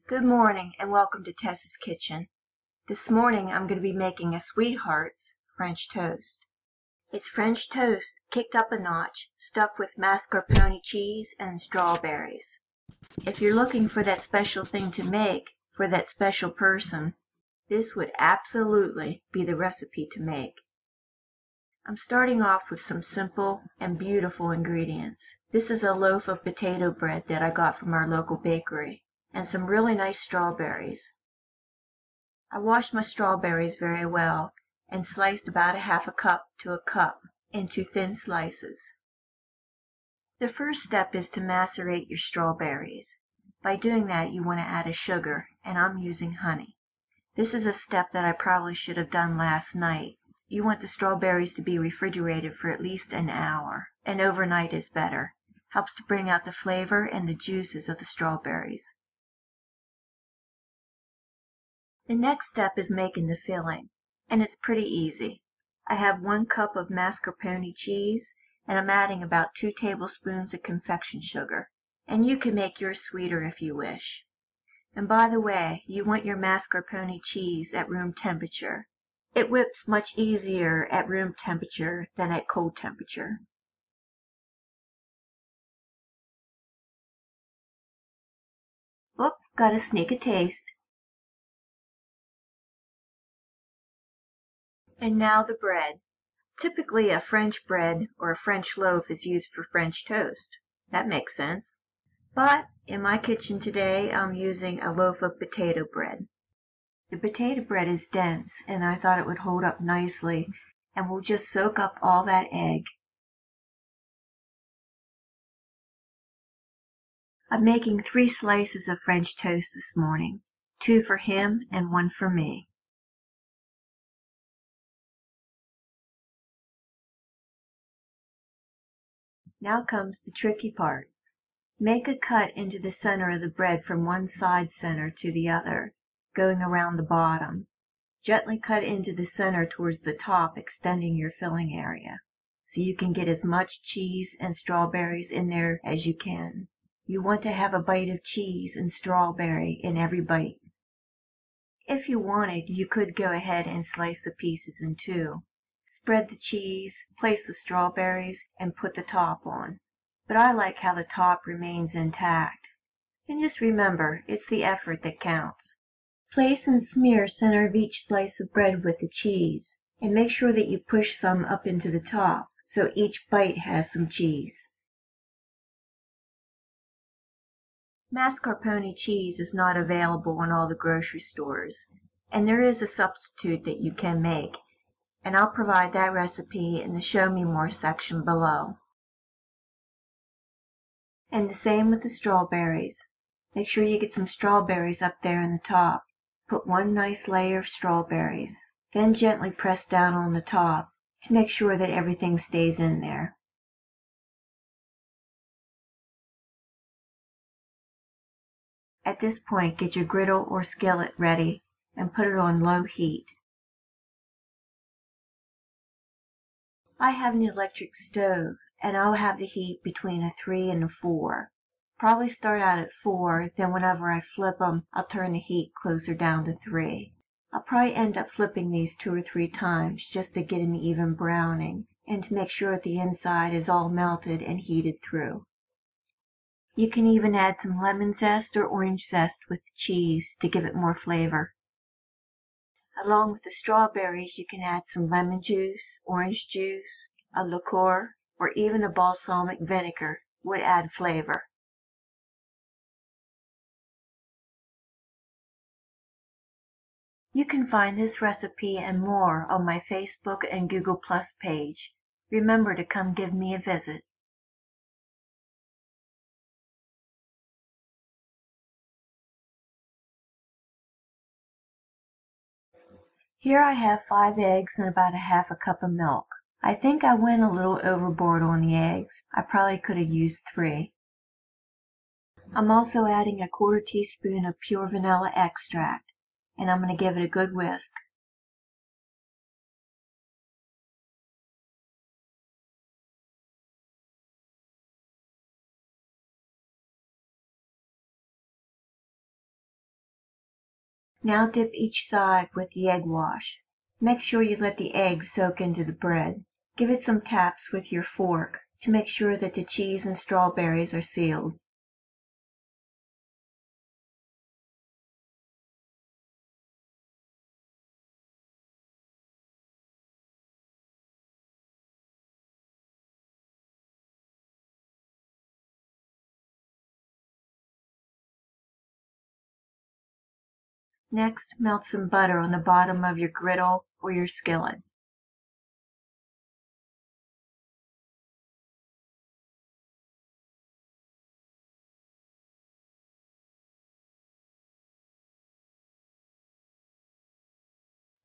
Good morning and welcome to Tessa's Kitchen. This morning I'm going to be making a Sweethearts French toast. It's French toast kicked up a notch, stuffed with mascarpone cheese and strawberries. If you're looking for that special thing to make for that special person, this would absolutely be the recipe to make. I'm starting off with some simple and beautiful ingredients. This is a loaf of potato bread that I got from our local bakery, and some really nice strawberries. I washed my strawberries very well and sliced about a half a cup to a cup into thin slices. The first step is to macerate your strawberries. By doing that, you want to add a sugar, and I'm using honey. This is a step that I probably should have done last night. You want the strawberries to be refrigerated for at least an hour, and overnight is better. Helps to bring out the flavor and the juices of the strawberries. The next step is making the filling, and it's pretty easy. I have 1 cup of mascarpone cheese, and I'm adding about 2 tablespoons of confection sugar, and you can make yours sweeter if you wish. And by the way, you want your mascarpone cheese at room temperature. It whips much easier at room temperature than at cold temperature. Oop, gotta sneak a taste. And now the bread. Typically a French bread or a French loaf is used for French toast. That makes sense. But in my kitchen today, I'm using a loaf of potato bread. The potato bread is dense, and I thought it would hold up nicely, and will just soak up all that egg. I'm making 3 slices of French toast this morning, 2 for him and 1 for me. Now comes the tricky part. Make a cut into the center of the bread from one side center to the other, going around the bottom. Gently cut into the center towards the top, extending your filling area, so you can get as much cheese and strawberries in there as you can. You want to have a bite of cheese and strawberry in every bite. If you wanted, you could go ahead and slice the pieces in 2. Spread the cheese, place the strawberries, and put the top on. But I like how the top remains intact. And just remember, it's the effort that counts. Place and smear center of each slice of bread with the cheese, and make sure that you push some up into the top, so each bite has some cheese. Mascarpone cheese is not available in all the grocery stores, and there is a substitute that you can make, and I'll provide that recipe in the Show Me More section below. And the same with the strawberries. Make sure you get some strawberries up there in the top. Put 1 nice layer of strawberries, then gently press down on the top to make sure that everything stays in there. At this point, get your griddle or skillet ready and put it on low heat. I have an electric stove, and I'll have the heat between a 3 and a 4. Probably start out at 4, then whenever I flip them, I'll turn the heat closer down to 3. I'll probably end up flipping these 2 or 3 times just to get an even browning and to make sure that the inside is all melted and heated through. You can even add some lemon zest or orange zest with the cheese to give it more flavor. Along with the strawberries, you can add some lemon juice, orange juice, a liqueur, or even a balsamic vinegar would add flavor. You can find this recipe and more on my Facebook and Google Plus page. Remember to come give me a visit. Here I have 5 eggs and about a half a cup of milk. I think I went a little overboard on the eggs. I probably could have used 3. I'm also adding a 1/4 teaspoon of pure vanilla extract, and I'm going to give it a good whisk. Now dip each side with the egg wash. Make sure you let the eggs soak into the bread. Give it some taps with your fork to make sure that the cheese and strawberries are sealed. Next, melt some butter on the bottom of your griddle or your skillet.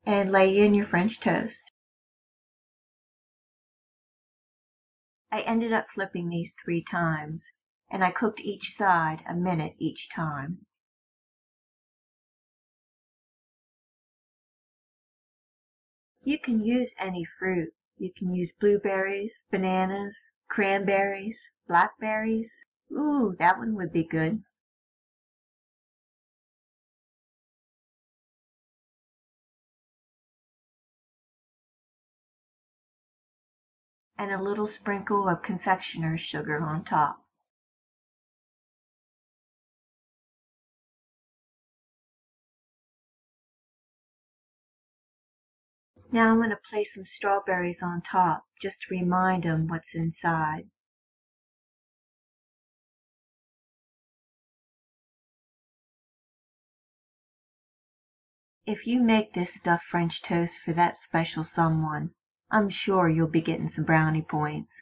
And lay in your French toast. I ended up flipping these 3 times, and I cooked each side a minute each time. You can use any fruit. You can use blueberries, bananas, cranberries, blackberries. Ooh, that one would be good. And a little sprinkle of confectioner's sugar on top. Now I'm going to place some strawberries on top just to remind them what's inside. If you make this stuffed French toast for that special someone, I'm sure you'll be getting some brownie points.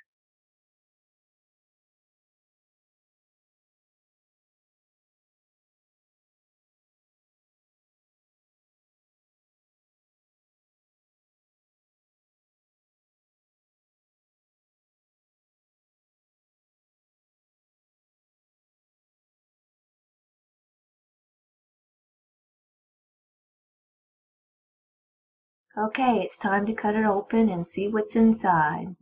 Okay, it's time to cut it open and see what's inside.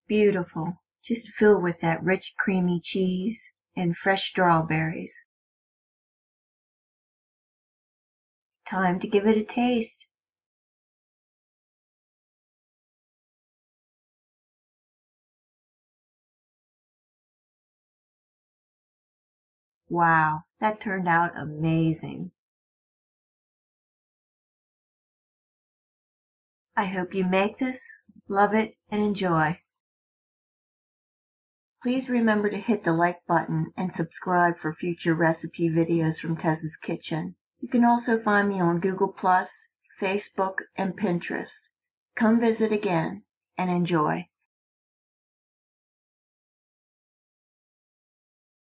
Beautiful, just filled with that rich creamy cheese and fresh strawberries. Time to give it a taste. Wow, that turned out amazing. I hope you make this, love it, and enjoy. Please remember to hit the like button and subscribe for future recipe videos from Tessa's Kitchen. You can also find me on Google+, Facebook, and Pinterest. Come visit again and enjoy.